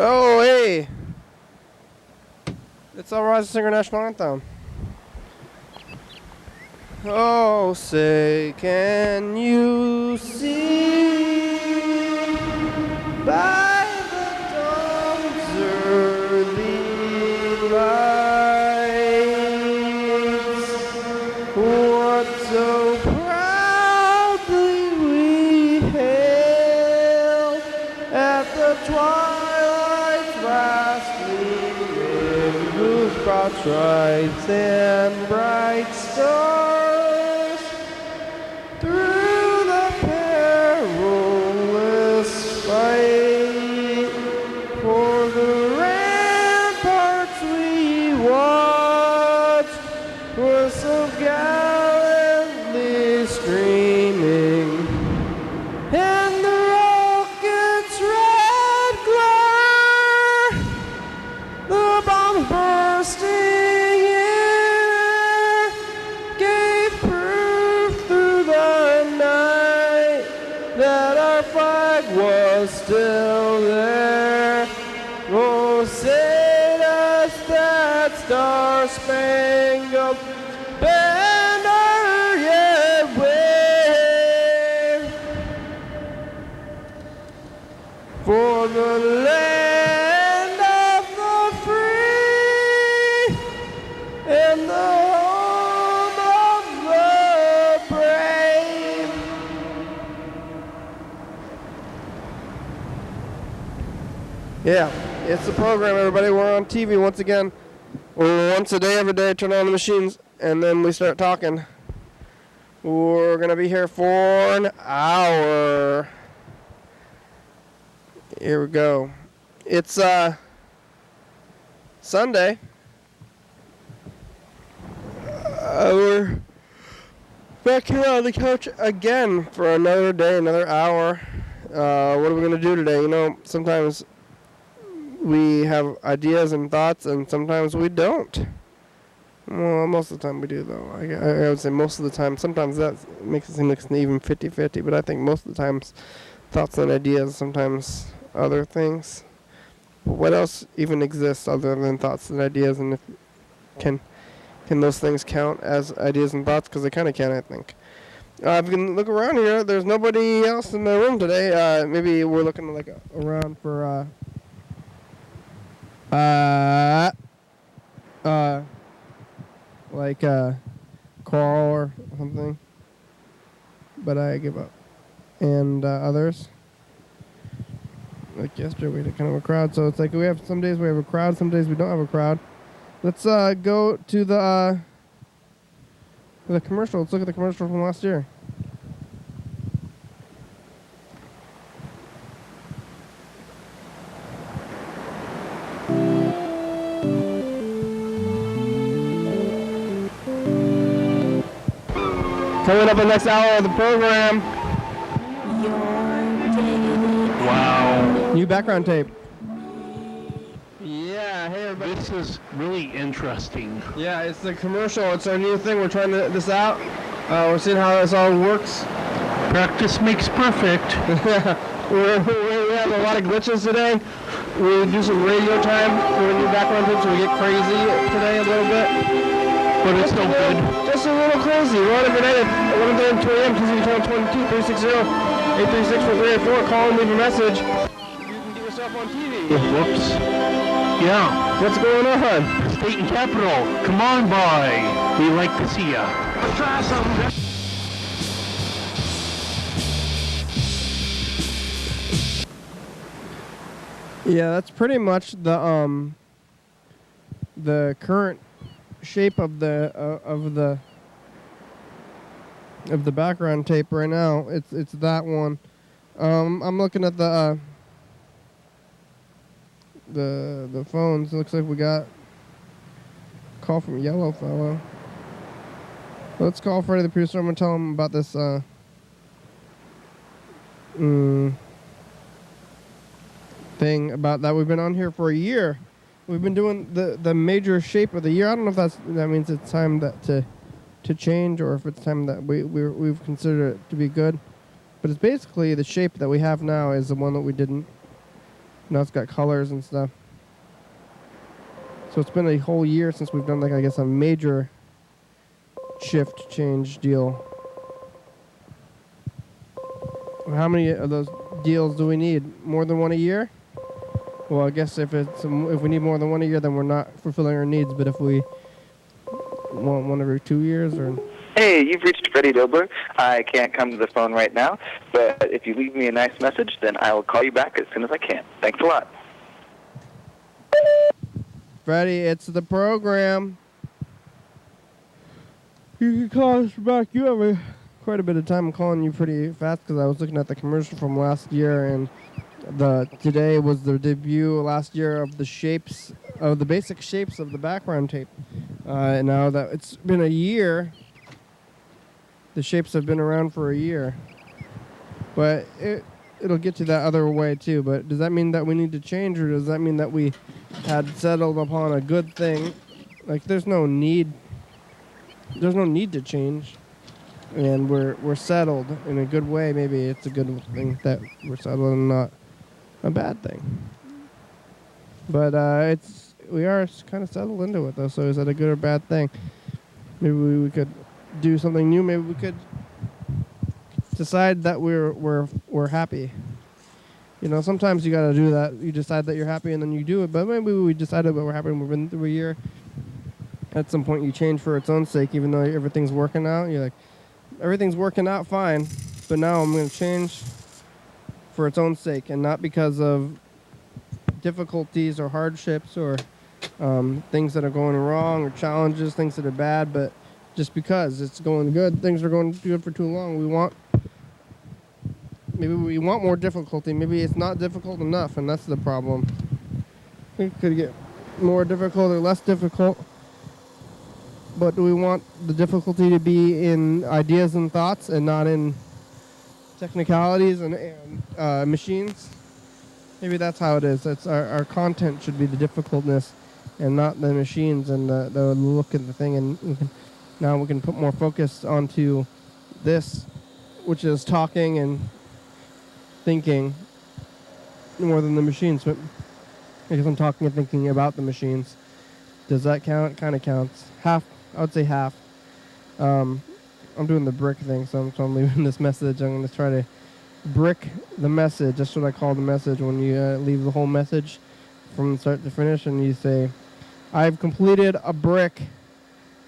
Oh, hey! It's All Rise to Sing Our National Anthem. Oh, say, can you see by the dawn's early lights what so proudly we hailed at the twilight's last gleaming, whose broad stripes and bright stars through the perilous fight for the ramparts we watched were so gallantly streaming, and the rocket's red glare, the bombs bursting in, gave proof through the night that our flag was still there. Oh, say does that star-spangled banner yet wave for the land of the free and the home of the brave. Yeah, it's the program, everybody. We're on TV once again. We're once a day, every day, turn on the machines, and then we start talking. We're going to be here for an hour. Here we go. It's Sunday. We're back here on the couch again for another day, another hour. What are we going to do today? You know, sometimes we have ideas and thoughts, and sometimes we don't. Well, most of the time we do, though. I would say most of the time. Sometimes that makes it seem like it's even 50-50, but I think most of the times thoughts and ideas, sometimes other things. But what else even exists other than thoughts and ideas, and if can those things count as ideas and thoughts? Because they kind of can, I think. If you can look around here, there's nobody else in the room today. Maybe we're looking like around for like Carl or something, but I give up. And others, like yesterday, we had kind of a crowd. So it's like we have some days we have a crowd, some days we don't have a crowd. Let's go to the commercial. Let's look at the commercial from last year. Coming up in the next hour of the program. Wow. New background tape. Yeah, hey everybody. This is really interesting. Yeah, it's the commercial. It's our new thing. We're trying this out. We're seeing how this all works. Practice makes perfect. we have a lot of glitches today. We do some radio time for a new background tape, so we get crazy today a little bit. But it's still good. Just a little crazy. We're on every night at 11:30 and 2 a.m. TCTV channel 22-360-836-434. Call and leave a message. You can get yourself on TV. Whoops. Yeah. What's going on? State and Capitol, come on by. We like to see ya. Let's try something. Yeah, that's pretty much the current shape of the background tape right now. It's that one. I'm looking at the phones. It looks like we got a call from Yellow Fellow. Let's call Freddie the producer. I'm gonna tell him about this thing about that. We've been on here for a year. We've been doing the major shape of the year. I don't know if that means it's time to change, or if it's time that we've considered it to be good. But it's basically the shape that we have now is the one that we didn't Now it's got colors and stuff. So it's been a whole year since we've done, like, I guess, a major shift change deal. How many of those deals do we need? More than one a year? Well, I guess if we need more than one a year, then we're not fulfilling our needs. But if we want one every 2 years, or... Hey, you've reached Freddie Dobler. I can't come to the phone right now, but if you leave me a nice message, then I will call you back as soon as I can. Thanks a lot. Freddie, it's the program. You can call us back. You have quite a bit of time. I'm calling you pretty fast because I was looking at the commercial from last year, and today was the debut last year of the basic shapes of the background tape. Now that it's been a year, the shapes have been around for a year, but it'll get to that other way too. But does that mean that we need to change, or does that mean that we had settled upon a good thing? Like, there's no need to change, and we're settled in a good way. Maybe it's a good thing that we're settled and not a bad thing. But we are kind of settled into it, though. So is that a good or bad thing? Maybe we could do something new. Maybe we could decide that we're happy. You know, sometimes you gotta do that. You decide that you're happy and then you do it. But maybe we decided that we're happy and we've been through a year. At some point you change for its own sake, even though everything's working out. You're like, everything's working out fine, but now I'm gonna change for its own sake, and not because of difficulties or hardships or things that are going wrong or challenges, things that are bad, but just because it's going good. Things are going good for too long. Maybe we want more difficulty. Maybe it's not difficult enough, and that's the problem. It could get more difficult or less difficult, but do we want the difficulty to be in ideas and thoughts and not in technicalities and machines? Maybe that's how it is. That's our content should be the difficultness and not the machines and the look of the thing. And now we can put more focus onto this, which is talking and thinking more than the machines. But because I'm talking and thinking about the machines, does that count? Kind of counts. Half. I would say half. I'm doing the brick thing, so I'm leaving this message. I'm going to try to brick the message. That's what I call the message, when you leave the whole message from start to finish, and you say, I've completed a brick,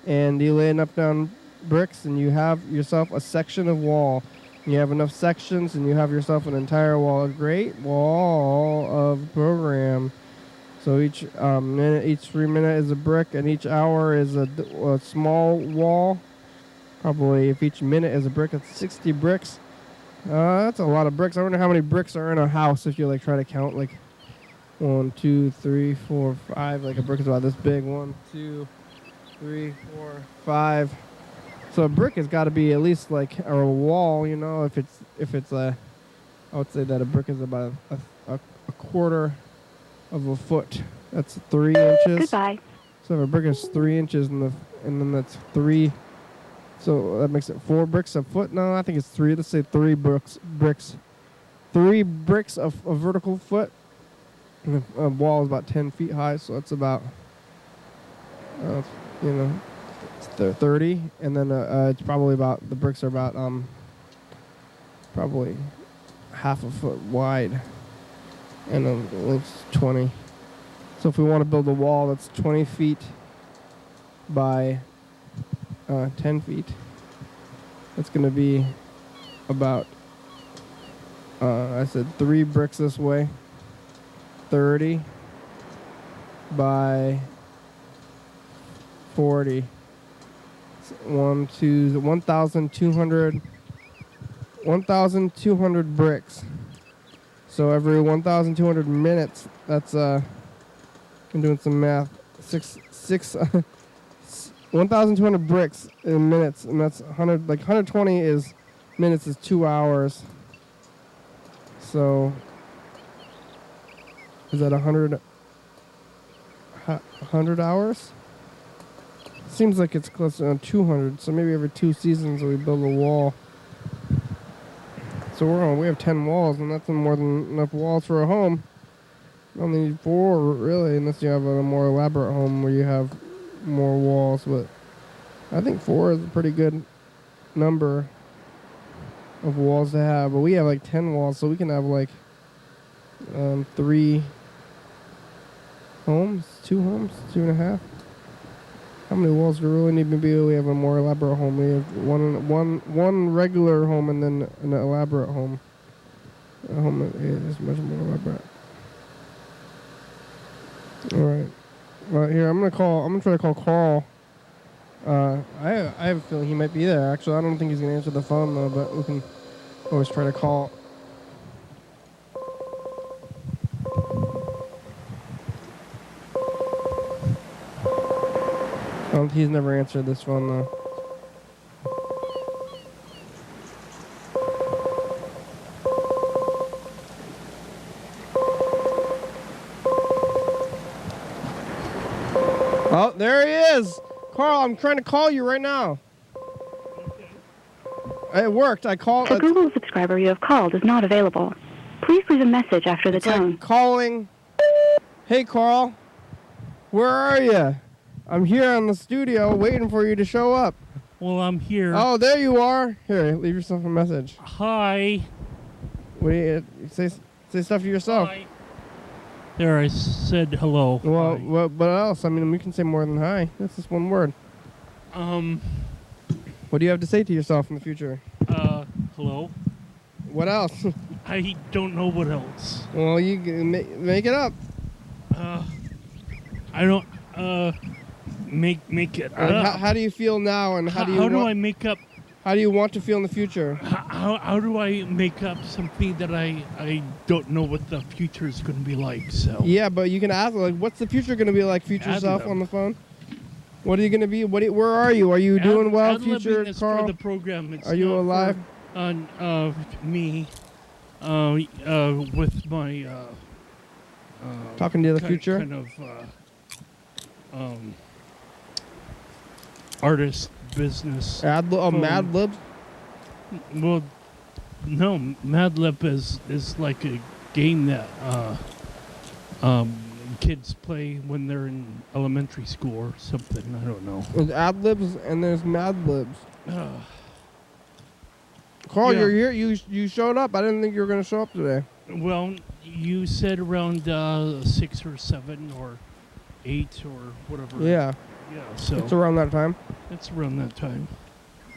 and you lay enough down bricks, and you have yourself a section of wall. You have enough sections, and you have yourself an entire wall, a great wall of program. So each 3 minutes is a brick, and each hour is a small wall. Probably if each minute is a brick, it's 60 bricks. That's a lot of bricks. I wonder how many bricks are in a house if you like try to count, like 1, 2, 3, 4, 5. Like a brick is about this big. 1, 2, 3, 4, 5. So a brick has got to be at least like a wall, you know. If it's I would say that a brick is about a quarter of a foot. That's 3 inches. Goodbye. So if a brick is 3 inches and then that's 3. So that makes it 4 bricks a foot. No, I think it's 3. Let's say 3 bricks. 3 bricks of a vertical foot. And a wall is about 10 feet high, so that's about, 30. And then it's probably about, the bricks are about probably half a foot wide, and it's 20. So if we want to build a wall that's 20 feet by 10 feet, it's going to be about, I said 3 bricks this way, 30 by 40. 1,200 bricks. So every 1,200 minutes, that's I'm doing some math. 1,200 bricks in minutes, and that's 100. Like 120 minutes is 2 hours. So is that 100 hours? Seems like it's close to 200. So maybe every 2 seasons we build a wall. So we have 10 walls, and that's more than enough walls for a home. You only need 4, really, unless you have a more elaborate home where you have more walls. But I think 4 is a pretty good number of walls to have. But we have like 10 walls, so we can have like 3 homes, 2 homes, 2.5. How many walls do we really need? Maybe we have a more elaborate home. We have one regular home and then an elaborate home. A home is much more elaborate. All right. Well, here I'm gonna try to call Carl. I have a feeling he might be there. Actually, I don't think he's gonna answer the phone though. But we can always try to call. He's never answered this phone though. Oh, there he is! Carl, I'm trying to call you right now. It worked. I called. The Google subscriber you have called is not available. Please leave a message after the tone. Like calling. Hey, Carl. Where are you? I'm here in the studio waiting for you to show up. Well, I'm here. Oh, there you are. Here, leave yourself a message. Hi. What do you say stuff to yourself? Hi. There, I said hello. Well, Hi. what else? I mean, we can say more than hi. That's just one word. What do you have to say to yourself in the future? Hello. What else? I don't know what else. Well, you can make it up. I don't, make it up. How do you feel now, and how do you I make up? How do you want to feel in the future? How do I make up something that I don't know what the future is going to be like? So Yeah, but you can ask, like, what's the future going to be like, future self, on the phone? What are you going to be? Where are you? Are you doing well, future Carl? For the program. It's are you alive? On me, with my talking to the future. Kind of artist business. Mad Libs? Well, no, Mad Lib is like a game that kids play when they're in elementary school or something. I don't know. There's Ad Libs and there's Mad Libs. Carl, yeah. you're here. You showed up. I didn't think you were going to show up today. Well, you said around 6 or 7 or 8 or whatever. Yeah. Yeah. So it's around that time. It's around that time.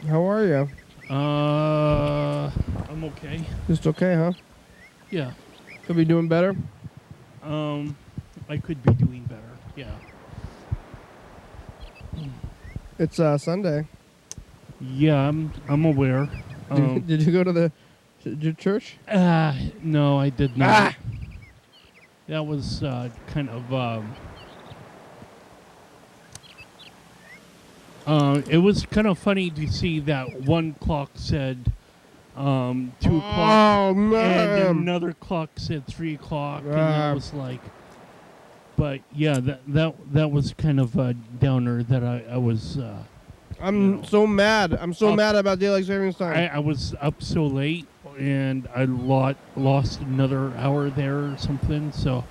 How are you? I'm okay. Just okay, huh? Yeah. Could be doing better. I could be doing better. Yeah. It's Sunday. Yeah, I'm aware. Did you go to your church? No, I did not. That was kind of. It was kind of funny to see that one clock said 2 o'clock, oh, man. and another clock said 3 o'clock, and I was like, but yeah, that was kind of a downer that I was. I'm so mad. I'm so mad about daylight savings time. I was up so late, and I lost another hour there or something. So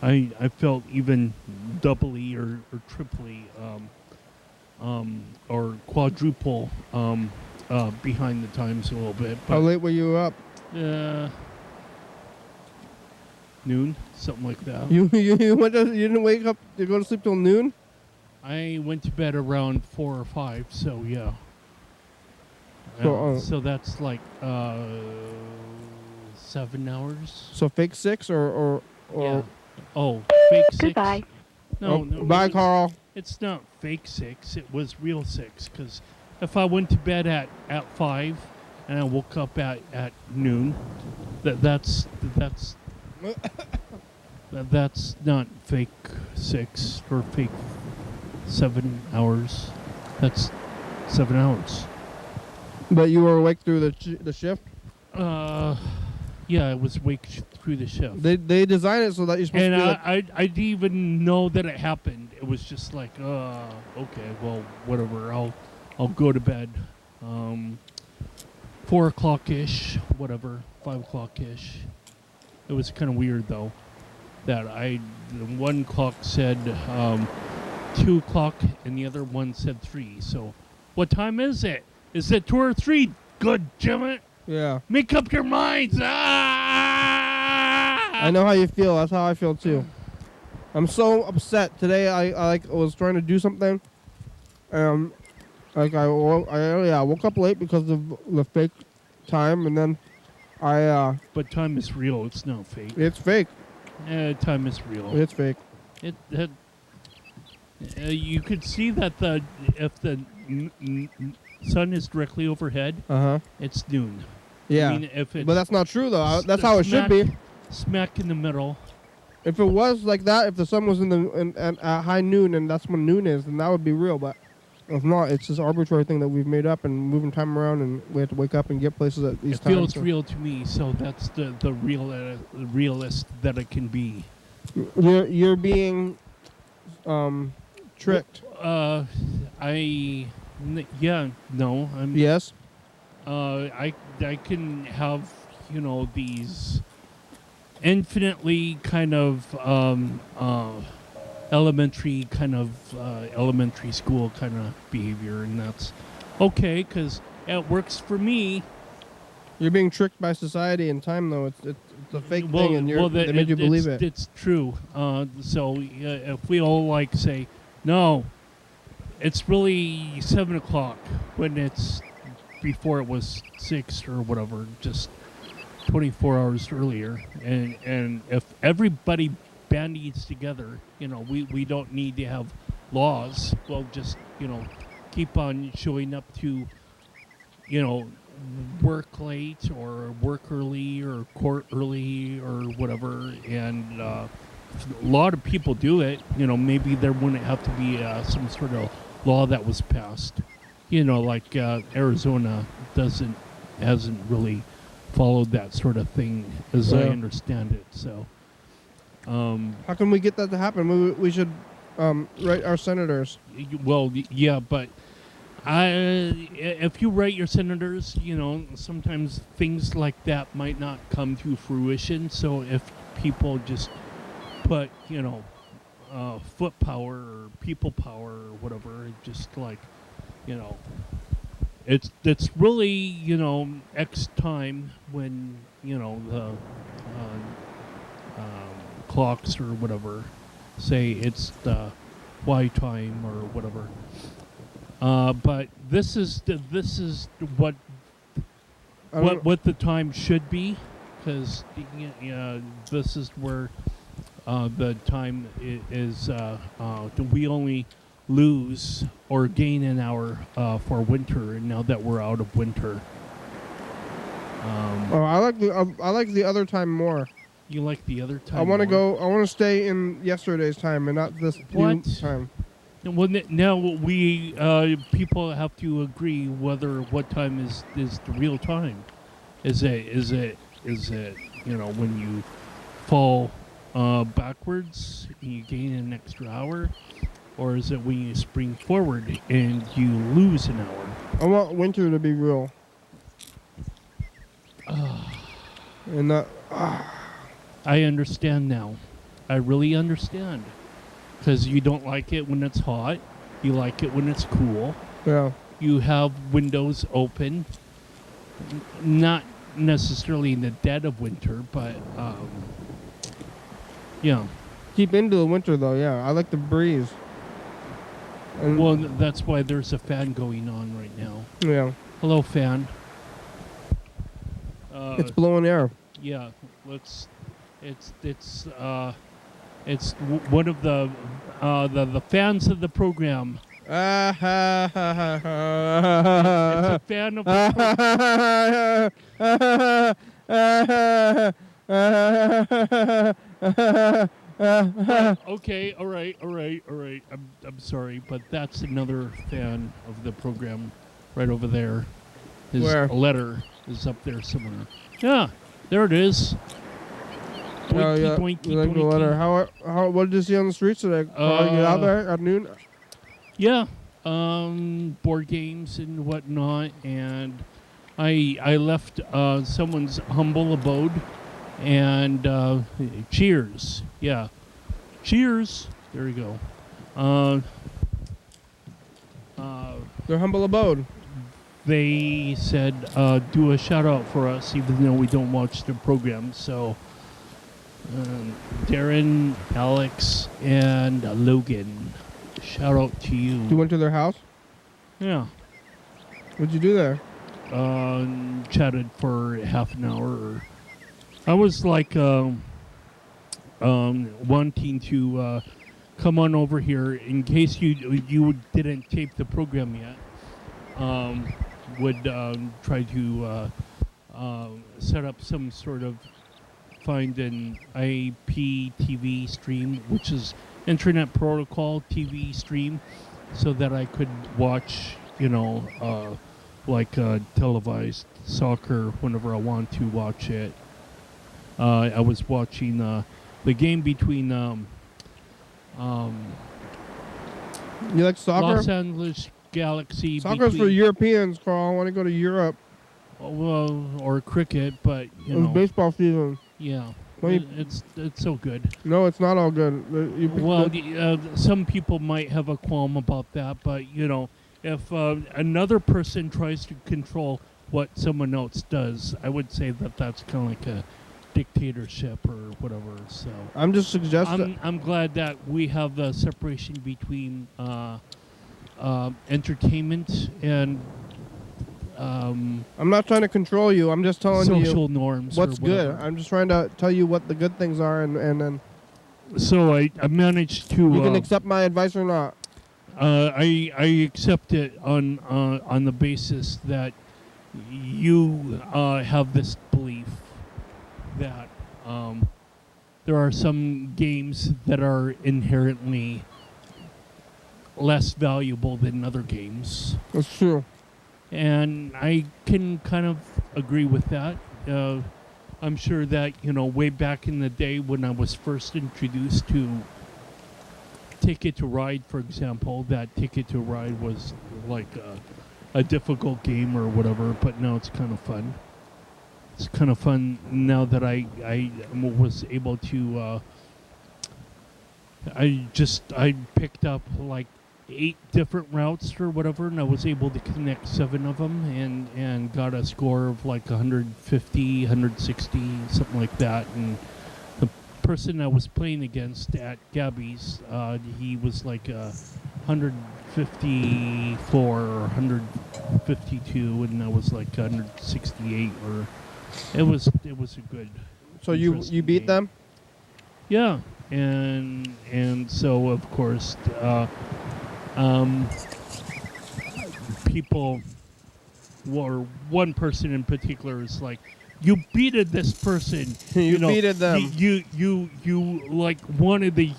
I felt even doubly or triply or quadruple behind the times a little bit. But how late were you up? Noon, something like that. You didn't wake up to go to sleep till noon? I went to bed around 4 or 5, so yeah. So that's like 7 hours. So fake 6 or yeah. Oh, fake 6. Goodbye. No, bye, Carl. It's not fake 6. It was real 6. Because if I went to bed at 5 and I woke up at noon, that's that's not fake 6 or fake 7 hours. That's 7 hours. But you were awake through the shift? Yeah, I was awake through the shift. They designed it so that you're supposed to be like... I didn't even know that it happened. It was just like, okay, well, whatever. I'll go to bed. 4 o'clock-ish, whatever, 5 o'clock-ish. It was kind of weird, though. that one clock said 2 o'clock and the other one said 3. So what time is it? Is it 2 or 3? Good, damn it. Yeah. Make up your minds. Ah! I know how you feel. That's how I feel too. I'm so upset today. I was trying to do something. I woke up late because of the fake time, and then But time is real. It's not fake. it's fake. Time is real. It's fake. You could see that if the sun is directly overhead, it's noon. Yeah. I mean, if it's But that's not true though. That's how it should be. Smack in the middle. If it was like that, if the sun was at high noon and that's when noon is, then that would be real. But if not, it's this arbitrary thing that we've made up and moving time around, and we have to wake up and get places at these times. It feels real to me, so that's the realist that it can be. You're being tricked. Yes. I can have these infinitely kind of elementary school kind of behavior, and that's okay because it works for me. You're being tricked by society and time, though. It's a fake thing, and they made you believe it. It's true. So if we all say, no, it's really 7 o'clock when it's before it was 6 or whatever, just 24 hours earlier, and if everybody bandies together, we don't need to have laws. We'll just keep on showing up to work late or work early or court early or whatever, and a lot of people do it. Maybe there wouldn't have to be some sort of law that was passed. Like Arizona hasn't really followed that sort of thing, as I understand it. So, how can we get that to happen? We should write our senators. Well, yeah, but if you write your senators, sometimes things like that might not come to fruition. So if people just put, foot power or people power or whatever, just like, it's really, X time when, the clocks or whatever say it's the Y time or whatever. But this is what the time should be, because this is where the time is. We only lose or gain an hour for winter, and now that we're out of winter. I like the other time more. You like the other time? I want to stay in yesterday's time and not this new time. Well, now we people have to agree what time is the real time. Is it when you fall backwards and you gain an extra hour, or is it when you spring forward and you lose an hour? I want winter to be real. And that. I understand now. I really understand. Because you don't like it when it's hot. You like it when it's cool. Yeah. You have windows open. Not necessarily in the dead of winter, but, yeah. Keep into the winter, though, yeah. I like the breeze. And well, that's why there's a fan going on right now. Yeah. Hello, fan. It's blowing air. Yeah. It's one of the fans of the program. It's a fan of the program. Okay, all right. I'm sorry, but that's another fan of the program right over there. His letter is up there somewhere. Yeah, there it is. Boinky, boinky, you like the boinky. letter. What did you see on the streets today? You out there at noon? Yeah, board games and whatnot, and I left someone's humble abode And cheers. Yeah. Cheers. There you go. Their humble abode. They said do a shout out for us, even though we don't watch the program. So Darren, Alex, and Logan, shout out to you. You went to their house? Yeah. What'd you do there? Chatted for half an hour. I was like wanting to come on over here in case you didn't tape the program yet. Would try to set up some sort of find an IPTV stream, which is Internet Protocol TV stream, so that I could watch, like televised soccer whenever I want to watch it. I was watching the game between You like soccer? Los Angeles Galaxy. Soccer's for Europeans, Carl. I want to go to Europe. Well, or cricket, but It was baseball season. yeah, Well, it's so good. No, it's not all good. Well, some people might have a qualm about that, but if another person tries to control what someone else does, I would say that that's kind of like a dictatorship or whatever. So I'm just suggesting. I'm glad that we have the separation between entertainment and I'm not trying to control you. I'm just telling social you norms. what's or whatever. good. I'm just trying to tell you what the good things are, and then So I managed to. you can accept my advice or not. I accept it on the basis that you have this belief that there are some games that are inherently less valuable than other games. That's true. And I can kind of agree with that. I'm sure that, way back in the day when I was first introduced to Ticket to Ride, for example, that Ticket to Ride was like a difficult game or whatever, but now it's kind of fun. It's kind of fun now that I was able to, I picked up like 8 different routes or whatever, and I was able to connect 7 of them and got a score of like 150, 160, something like that. And the person I was playing against at Gabby's, he was like 154 or 152, and I was like 168. Or it was a good. So you beat game. them? Yeah, and so of course. People, or one person in particular, is like, you beated this person. You beated them. You like wanted to,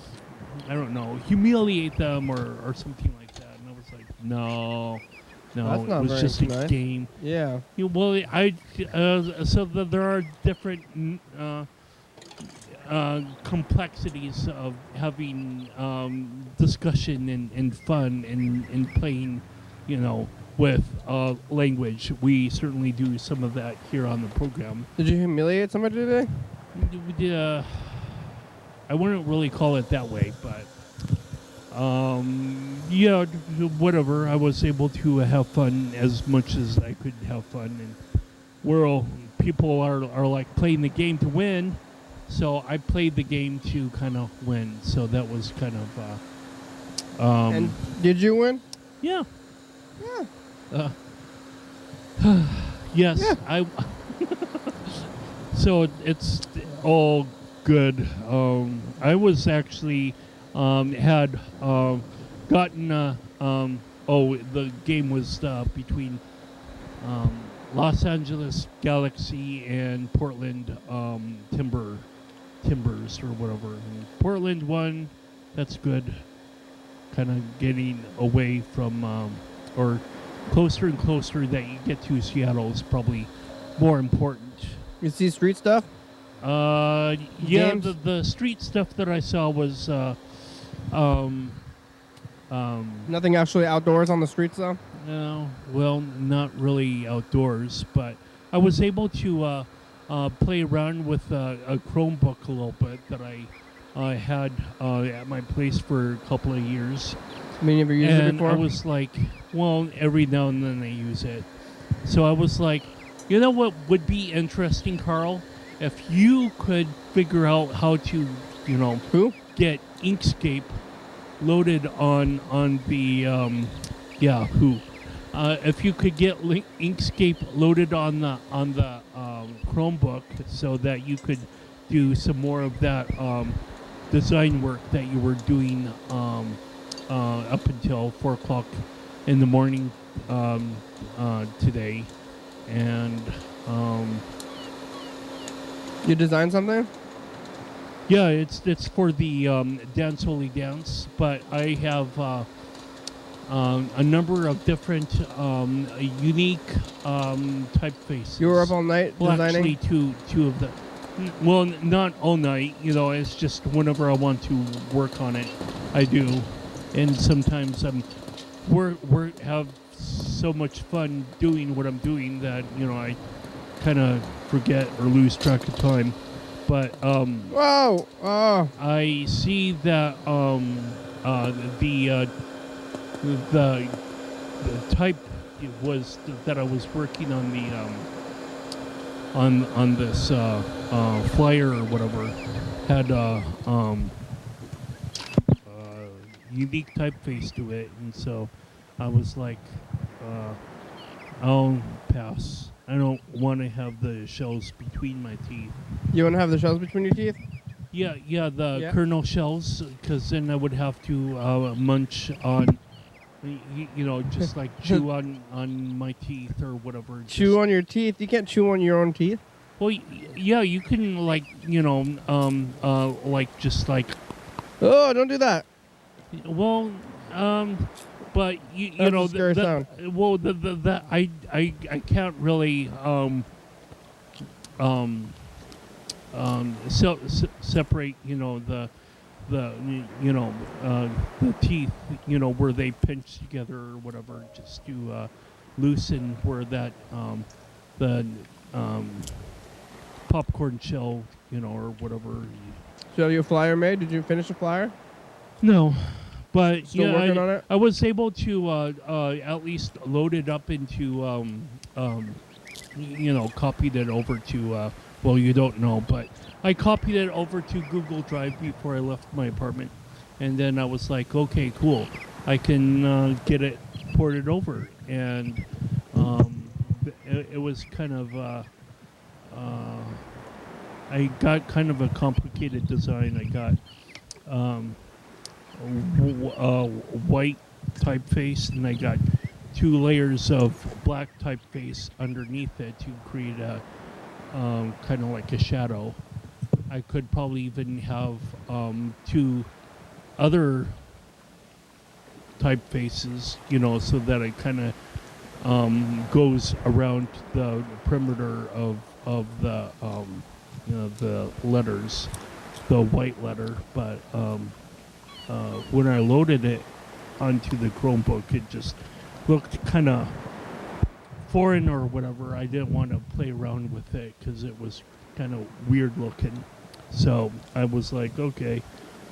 I don't know, humiliate them or something like that. And I was like, no, That's it not was very just a nice. game. Yeah. Well, so that there are different complexities of having discussion and fun and playing, with language. We certainly do some of that here on the program. Did you humiliate somebody today? We did, I wouldn't really call it that way, but yeah, whatever. I was able to have fun as much as I could have fun, and people are like playing the game to win. So I played the game to kind of win. So that was kind of. And did you win? Yeah. Yeah. Yes. Yeah. So it's all good. I was actually had gotten. The game was between Los Angeles Galaxy and Portland Timbers or whatever. And Portland won. That's good. Kind of getting away from, or closer and closer that you get to Seattle is probably more important. You see street stuff? Yeah, Games? the street stuff that I saw was Nothing actually outdoors on the streets, though? no, well, not really outdoors, but I was able to play around with a Chromebook a little bit that I had at my place for a couple of years. I mean, you ever used it And before? I was like, well, every now and then I use it. So I was like, you know what would be interesting, Carl? If you could figure out how to, Who? get Inkscape loaded on the, who? If you could get Inkscape loaded on the Chromebook so that you could do some more of that design work that you were doing up until 4 o'clock in the morning today, and You designed something? yeah, it's for the Dance Holy Dance, but I have a number of different unique typefaces. You were up all night Well, designing? actually, two of them. Well, not all night. It's just whenever I want to work on it, I do. And sometimes we have so much fun doing what I'm doing that I kind of forget or lose track of time. But Whoa! Oh. I see that the type was that I was working on the on this flyer or whatever had unique typeface to it, and so I was like, I'll pass. I don't want to have the shells between my teeth. You want to have the shells between your teeth? Yeah, the Yeah. kernel shells, because then I would have to munch on, just like chew on my teeth or whatever. Chew on your teeth? You can't chew on your own teeth? Well, yeah, you can like just like. Oh, don't do that. Well, but you That's know a scary sound. well the I can't really separate the teeth where they pinch together or whatever, just to loosen where that the popcorn shell or whatever. So your flyer made? Did you finish the flyer? No, but Still working on it? I was able to at least load it up into copied it over to well, you don't know, but I copied it over to Google Drive before I left my apartment, and then I was like, okay, cool, I can get it ported over, and it was kind of I got kind of a complicated design. I got white typeface, and I got 2 layers of black typeface underneath it to create a kind of like a shadow. I could probably even have 2 other typefaces, so that it kind of goes around the perimeter of the the letters, the white letter. But when I loaded it onto the Chromebook, it just looked kind of foreign or whatever. I didn't want to play around with it because it was kind of weird looking. So I was like, okay,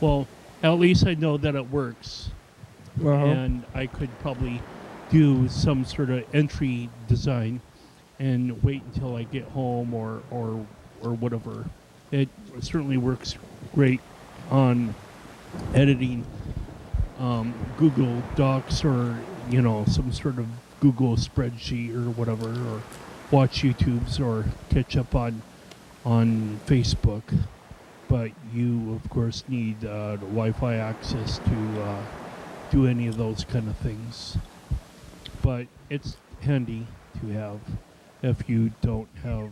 well, at least I know that it works. Uh-huh. And I could probably do some sort of entry design and wait until I get home or whatever. It certainly works great on editing Google Docs or some sort of Google spreadsheet or whatever, or watch YouTubes or catch up on Facebook. But you of course need Wi-Fi access to do any of those kind of things. But it's handy to have if you don't have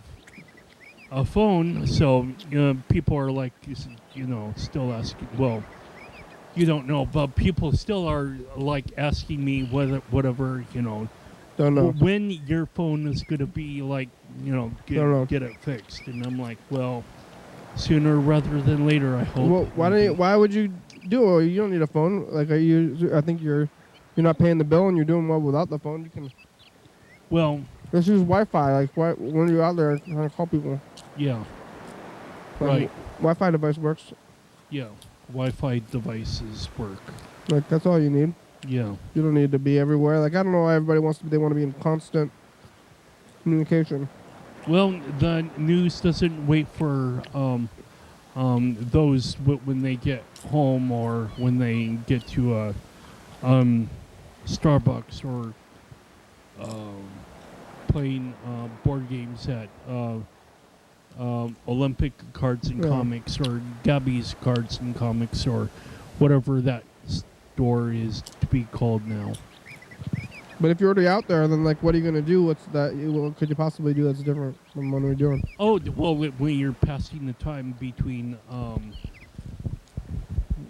a phone. So people are like, still asking. Well, you don't know, but people still are like asking me whatever, Don't know. when your phone is going to be like, Don't know. get it fixed. And I'm like, well, sooner rather than later, I hope. Well, why would you do it? You don't need a phone. Like, I think you're not paying the bill and you're doing well without the phone. You can. Well, Let's use Wi-Fi. Like, when you're out there trying to call people. Yeah. Like, Right. Wi-Fi device works. Yeah. Wi-Fi devices work. Like, that's all you need. Yeah. You don't need to be everywhere. Like, I don't know why everybody wants to. They want to be in constant communication. Well, the news doesn't wait for those when they get home or when they get to a Starbucks or playing board games at Olympic Cards and Comics or Gabby's Cards and Comics or whatever that store is to be called now. But if you're already out there, then like, what are you gonna do? What could you possibly do that's different from what we're doing? Oh well, when you're passing the time between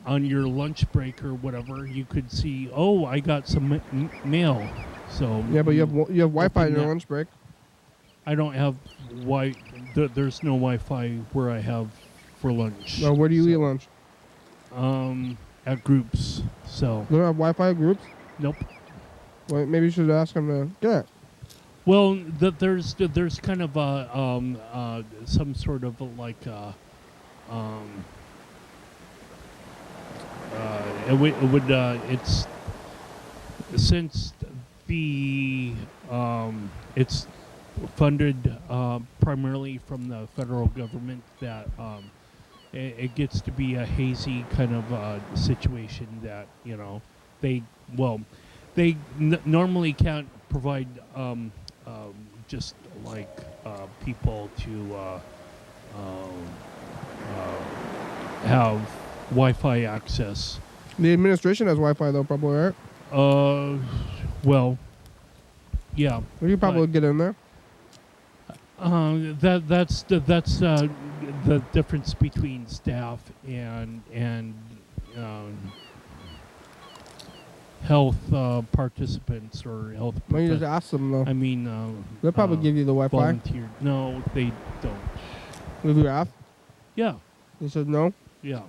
on your lunch break or whatever, you could see. Oh, I got some mail. So yeah, but you have Wi-Fi in your lunch break. I don't have there's no Wi-Fi where I have for lunch. Well, where do you eat lunch? At groups. So You don't have Wi-Fi at groups? nope. Well, maybe you should ask them to get it. Well, there's kind of some sort of like it's since the it's funded primarily from the federal government that it gets to be a hazy kind of situation that they normally can't provide just like people to have Wi-Fi access. The administration has Wi-Fi though, probably, right? Well, yeah. Well, you probably get in there. That's the difference between staff and health participants or health. Well, you just ask them though. I mean, they'll probably give you the Wi-Fi. Volunteer. No, they don't. If you ask, Yeah. they said no. Yeah.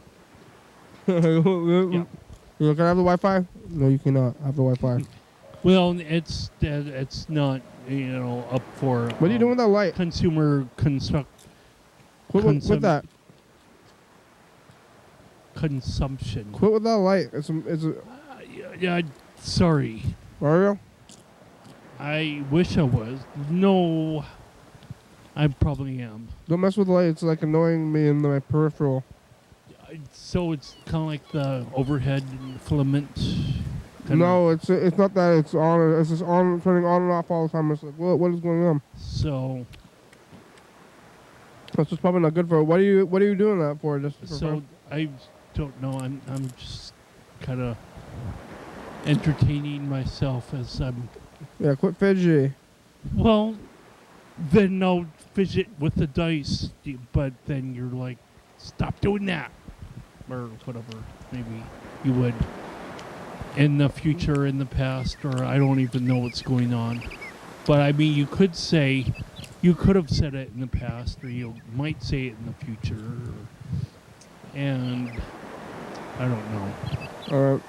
Yeah. You can have the Wi-Fi? No, you cannot have the Wi-Fi. Well, it's not up for. What are you doing with that light? Consumer Quit with that. Consumption. Quit with that light. Yeah. Sorry. Mario? I wish I was. No. I probably am. Don't mess with the light. It's like annoying me in my peripheral. So it's kind of like the overhead filament. No, it's not that. It's on. It's just on, turning on and off all the time. It's like, what is going on? So that's just probably not good for. What are you doing that for? Just for so fun? I don't know. I'm just kind of entertaining myself as I'm. Yeah, quit fidgety. Well, then I'll fidget with the dice, but then you're like, stop doing that, or whatever. Maybe you would. In the future, in the past, or I don't even know what's going on. But I mean, you could have said it in the past, or you might say it in the future, and I don't know.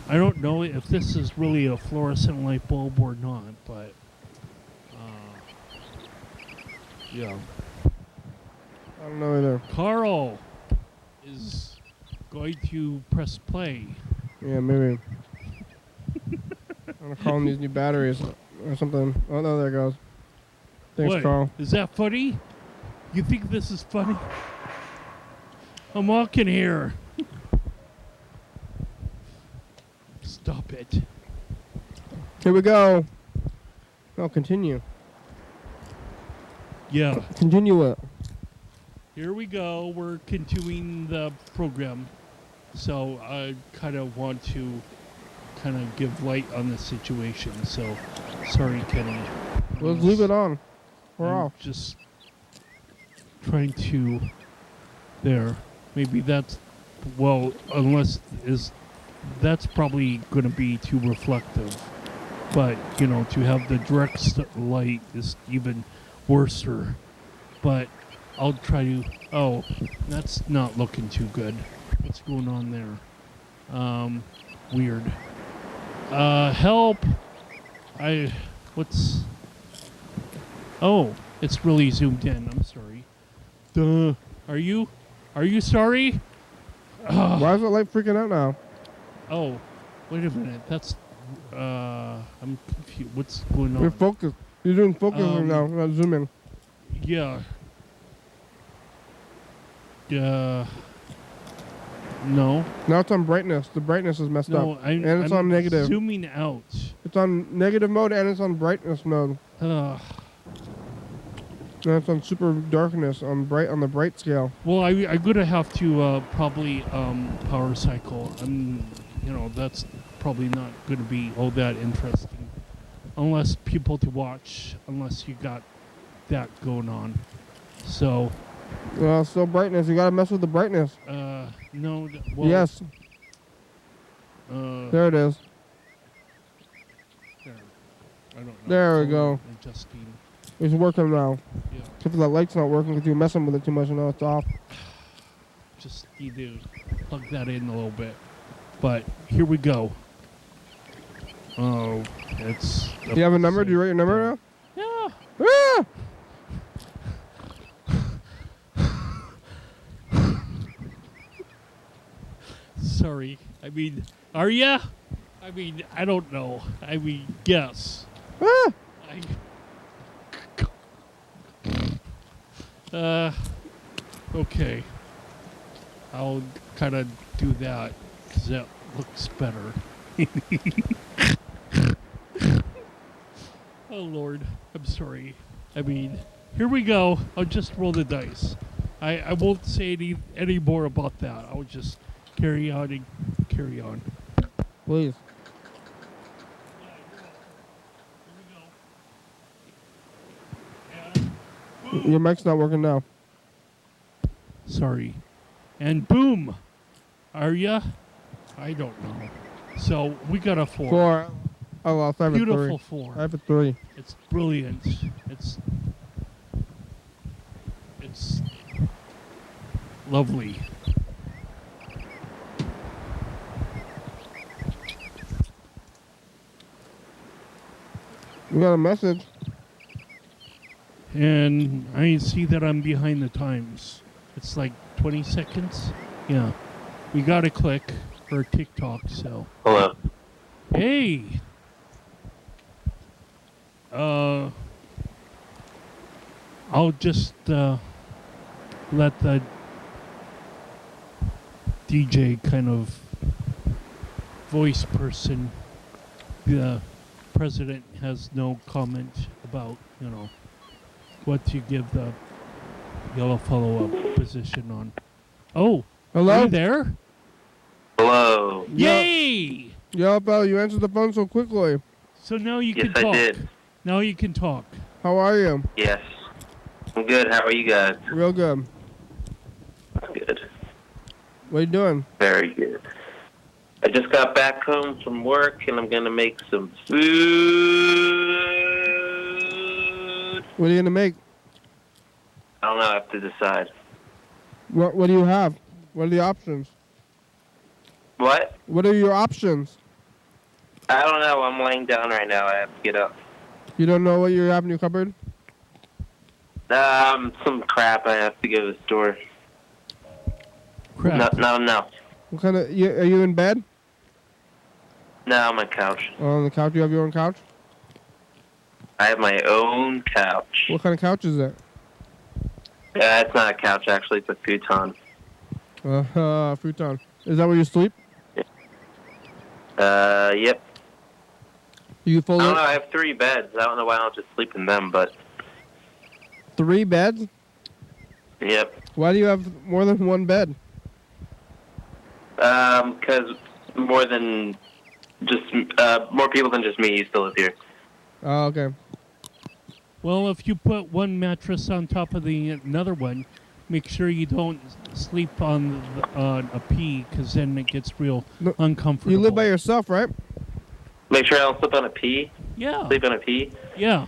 I don't know if this is really a fluorescent light bulb or not, but yeah. I don't know either. Carl is going to press play. Yeah, maybe. I'm gonna call him these new batteries or something. Oh no, there it goes. Thanks, What? Carl. Is that funny? You think this is funny? I'm walking here. Stop it. Here we go. Oh, continue. Yeah. Continue it. Here we go. We're continuing the program. So I kind of want to kind of give light on the situation. So sorry, Kenny. Let's leave it on. We're I'm off. just trying to. There. Maybe that's. Well, that's probably going to be too reflective. But, to have the direct light is even worser. But I'll try to. Oh, that's not looking too good. What's going on there? Weird. Help! What's... Oh, it's really zoomed in. I'm sorry. Duh. Are you sorry? Why is the light freaking out now? Oh, wait a minute. That's... I'm confused. What's going on? You're focused. You're doing focusing now, not zooming. Yeah. No. Now it's on brightness. The brightness is messed No, up. And it's I'm on negative. zooming out. It's on negative mode and it's on brightness mode. Ugh. And it's on super darkness on the bright scale. Well, I'm gonna have to probably power cycle. That's probably not gonna be all that interesting, unless people to watch. Unless you got that going on. So. Still brightness. You gotta mess with the brightness. No. Well, yes. There it is. There. I don't know. There we go. Adjusting. It's working now. Yeah. Except for that light's not working because you're messing with it too much and now it's off. Just need to plug that in a little bit. But here we go. Oh, it's... Do you have a number? Do you write your number now? Yeah. Ah! Sorry. Are ya? I don't know. Yes. Ah! Okay. I'll kind of do that because that looks better. Oh, Lord. I'm sorry. Here we go. I'll just roll the dice. I won't say any more about that. I'll just carry on and carry on. Please. Your mic's not working now. Sorry. And boom! Are ya? I don't know. So we got a 4. 4. I lost. I have Beautiful a 3. 4. I have a 3. It's brilliant. It's lovely. We got a message. And I see that I'm behind the times. It's like 20 seconds. Yeah. We got to click for TikTok, so. Hello. Hey! I'll just let the DJ kind of voice person, the president has no comment about, what to give the yellow follow-up position on. Oh, Hello? are you there? Hello. Yay! Yo, pal, you answered the phone so quickly. So now you Yes, can talk. I did. Now you can talk. How are you? Yes. I'm good. How are you guys? Real good. Good. What are you doing? Very good. I just got back home from work, and I'm going to make some food. What are you going to make? I don't know. I have to decide. What do you have? What are the options? What? What are your options? I don't know. I'm laying down right now. I have to get up. You don't know what you have in your cupboard? Some crap. I have to go to the store. Crap. No. What kind of? Are you in bed? No, I'm on the couch. Oh, on the couch? You have your own couch? I have my own couch. What kind of couch is it? Yeah, it's not a couch, actually. It's a futon. Futon. Is that where you sleep? Yep. You fold I don't it? know. I have 3 beds. I don't know why I don't just sleep in them, but 3 beds? yep. Why do you have more than one bed? Because more people than just me used to live here. Oh, okay. Well, if you put one mattress on top of another one, make sure you don't sleep on a pea, because then it gets real uncomfortable. You live by yourself, right? Make sure I don't sleep on a pea? Yeah. Sleep on a pea? Yeah.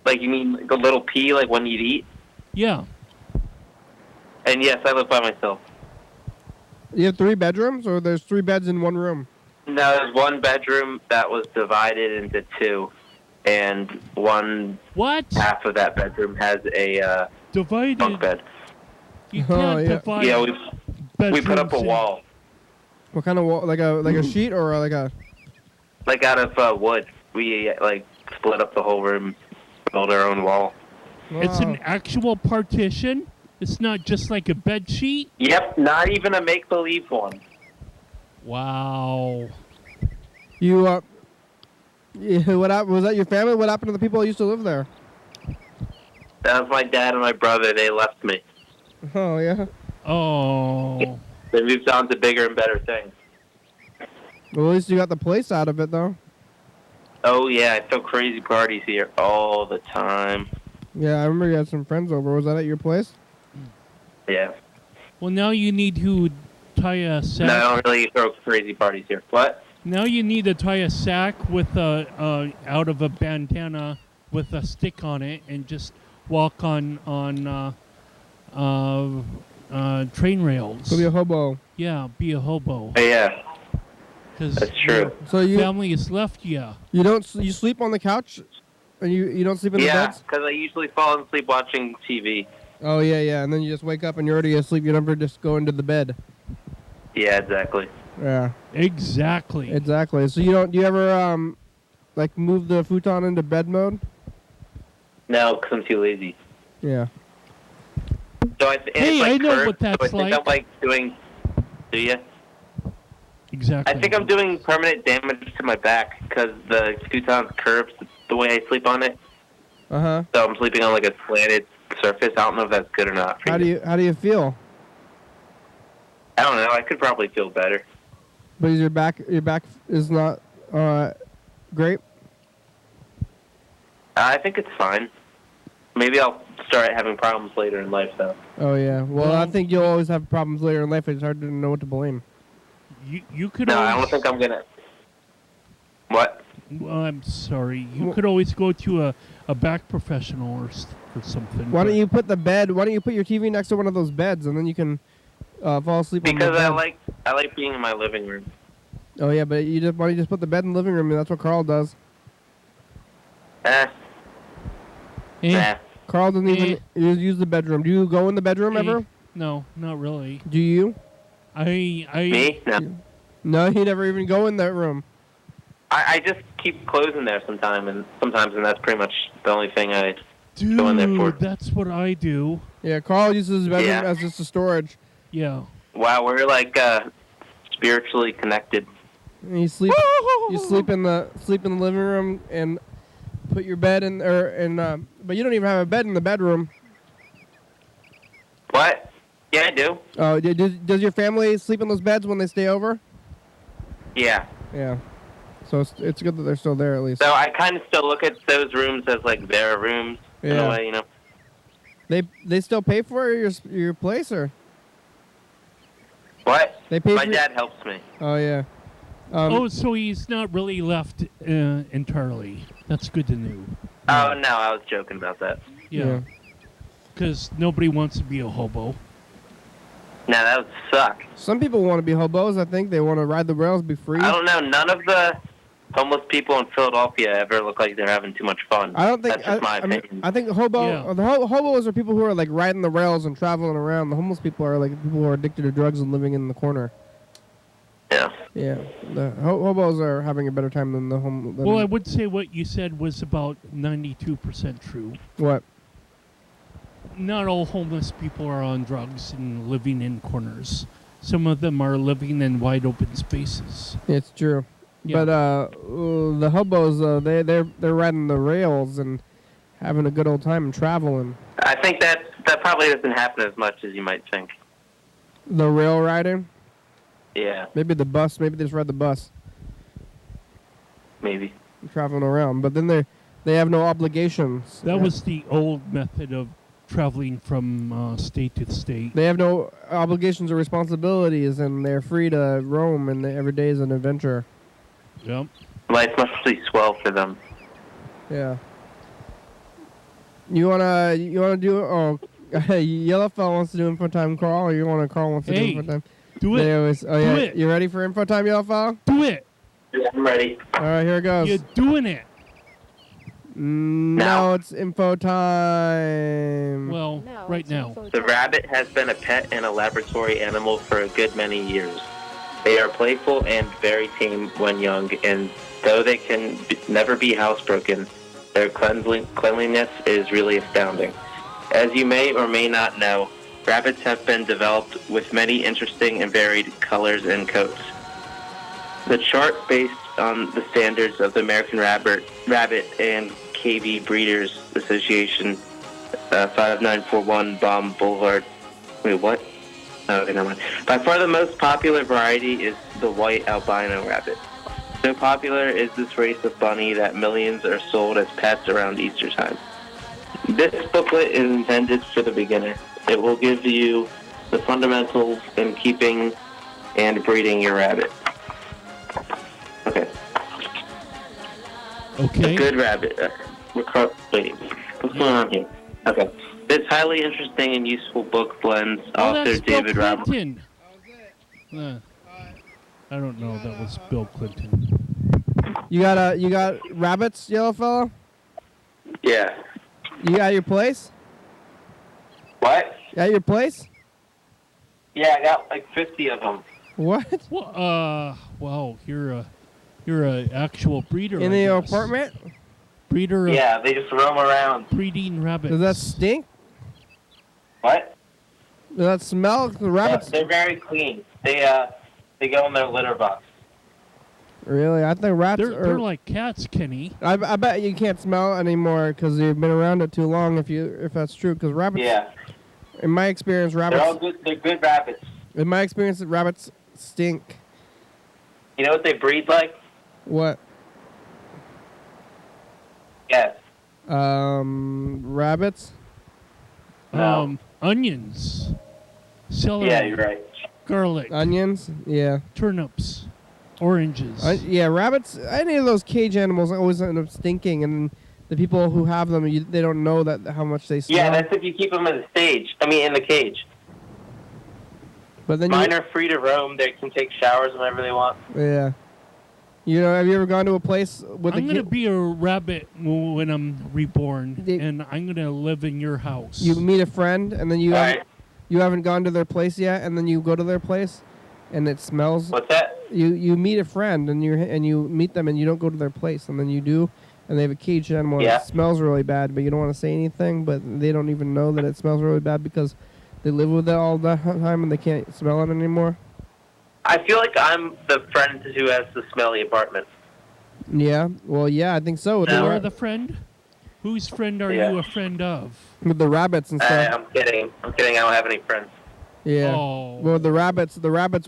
Like, you mean like a little pea, like when you'd eat? Yeah. And yes, I live by myself. You have 3 bedrooms, or there's 3 beds in one room? No, there's one bedroom that was divided into 2. and one What? half of that bedroom has a Divided. bunk bed. You Oh, can't yeah. divide. Yeah, we put up a bedrooms in- wall, What kind of wall? Like a sheet or like a? like out of wood. We like split up the whole room, built our own wall. It's an Wow. actual partition. It's not just like a bed sheet. Yep, not even a make-believe one. Wow. You yeah, what happened? Was that your family? What happened to the people who used to live there? That was my dad and my brother. They left me. Oh yeah. Oh. They moved on to bigger and better things. Well, at least you got the place out of it, though. Oh yeah, I throw crazy parties here all the time. Yeah, I remember you had some friends over. Was that at your place? Yeah. Well, now you need to tie a sack. No, I don't really throw crazy parties here. What? Now you need to tie a sack with out of a bandana with a stick on it and just walk on train rails. So be a hobo. Yeah, be a hobo. Yeah, Because that's true. So you family has left you. you don't you sleep on the couch, and you don't sleep in the Yeah, beds. because I usually fall asleep watching TV. Oh yeah, and then you just wake up and you're already asleep. You never just go into the bed. Yeah, exactly. Yeah, Exactly. exactly. So you don't? Do you ever like move the futon into bed mode? No, because I'm too lazy. Yeah. So Hey, it's like I know curved, what that's so I think like. I'm like doing. Do you? Exactly. I think I'm doing permanent damage to my back because the futon's curved the way I sleep on it. Uh-huh. So I'm sleeping on like a slanted surface. I don't know if that's good or not. For How do you feel? I don't know. I could probably feel better. But is your back is not great? I think it's fine. Maybe I'll start having problems later in life, though. Oh yeah. Well, I think you'll always have problems later in life. It's hard to know what to blame. You could. No, always, I don't think I'm gonna. What? Well, I'm sorry. You could always go to a back professional or something. Why but- don't you put your TV next to one of those beds, and then you can fall asleep on the Because bed. I like being in my living room. Oh yeah, but why don't you just put the bed in the living room? And that's what Carl does. Eh. Nah. Carl doesn't even use the bedroom. Do you go in the bedroom ever? No, not really. Do you? Me? No. No, he never even go in that room. I just keep clothes in there sometimes, and that's pretty much the only thing I go in there for. Dude, that's what I do. Yeah, Carl uses his bedroom Yeah. as just a storage. Yeah. Wow, we're like spiritually connected. And you sleep in the living room and put your bed in but you don't even have a bed in the bedroom. What? Yeah, I do. Oh, does your family sleep in those beds when they stay over? Yeah. Yeah. So it's good that they're still there at least. So I kind of still look at those rooms as like their rooms in Yeah. a way, you know. They still pay for your place or? What? They pay My for dad helps me. Oh yeah. So he's not really left entirely. That's good to know. Oh no, I was joking about that. Yeah. Because nobody wants to be a hobo. No, that would suck. Some people want to be hobos. I think they want to ride the rails, be free. I don't know. None of the homeless people in Philadelphia ever look like they're having too much fun. I don't think. That's just my I mean, opinion. I think hobos are people who are like riding the rails and traveling around. The homeless people are like people who are addicted to drugs and living in the corner. Yeah. Yeah, the hobos are having a better time than the home. Well, I would say what you said was about 92% true. What? Not all homeless people are on drugs and living in corners. Some of them are living in wide open spaces. It's true. Yeah. But the hobos, they're riding the rails and having a good old time and traveling. I think that probably doesn't happen as much as you might think. The rail riding. Yeah, Maybe the bus. Maybe they just ride the bus. maybe. Traveling around, but then they have no obligations. That was the old method of traveling from state to state. They have no obligations or responsibilities, and they're free to roam, and every day is an adventure. Yep. Life must be swell for them. Yeah. You wanna do? Oh, Yellowfell wants to do info time, Carl. Or Carl wants to do info time. Do it. They always, oh yeah, Do it. You ready for info time, Yellowfell? Do it. Yeah, I'm ready. All right, here it goes. You're doing it. No, Now? it's info time. Well, No, right it's now. info The time. rabbit has been a pet and a laboratory animal for a good many years. They are playful and very tame when young, and though they can never be housebroken, their cleanliness is really astounding. As you may or may not know, rabbits have been developed with many interesting and varied colors and coats. The chart based on the standards of the American Rabbit and KV Breeders Association, 5941 Baum Boulevard. Wait, what? Oh, okay, never mind. By far the most popular variety is the white albino rabbit. So popular is this race of bunny that millions are sold as pets around Easter time. This booklet is intended for the beginner. It will give you the fundamentals in keeping and breeding your rabbit. Okay. Okay. A good rabbit. Wait, what's going on here? Okay. This highly interesting and useful book blends Oh, author that's Bill David Robert. Clinton. I don't know. That was Bill Clinton. You got rabbits, yellow fella? Yeah. You got your place? What? You got your place? Yeah, I got like 50 of them. What? Well, wow, you're a actual breeder. In I the guess. apartment? Breeder of Yeah, they just roam around. breeding rabbits. Does that stink? What? Does that smell? The rabbits? They're very clean. They go in their litter box. Really? I think rats They're are... like cats, Kenny. I bet you can't smell anymore because you've been around it too long. If that's true, because rabbits. Yeah. In my experience, rabbits. They're all good. They're good rabbits. In my experience, rabbits stink. You know what they breed like? What? Yes. Rabbits. No. Onions, celery, Yeah, you're right. garlic, Onions. Yeah. turnips, oranges. Yeah. Rabbits. Any of those cage animals always end up stinking, and the people who have them, they don't know that how much they smell. Yeah, that's if you keep them in the in the cage. But then Mine are free to roam. They can take showers whenever they want. Yeah. You know, have you ever gone to a place with I'm gonna be a rabbit when I'm reborn, and I'm gonna live in your house. You meet a friend, and then you haven't gone to their place yet, and then you go to their place, and it smells. What's that? You meet a friend, and you meet them, and you don't go to their place, and then you do, and they have a caged animal. And Yeah. it smells really bad, but you don't want to say anything. But they don't even know that it smells really bad because they live with it all the time, and they can't smell it anymore. I feel like I'm the friend who has the smelly apartment. Yeah. Well, yeah, I think so. You are the friend. Whose friend are you a friend of? With the rabbits and stuff. I'm kidding. I don't have any friends. Yeah. Oh. Well, the rabbits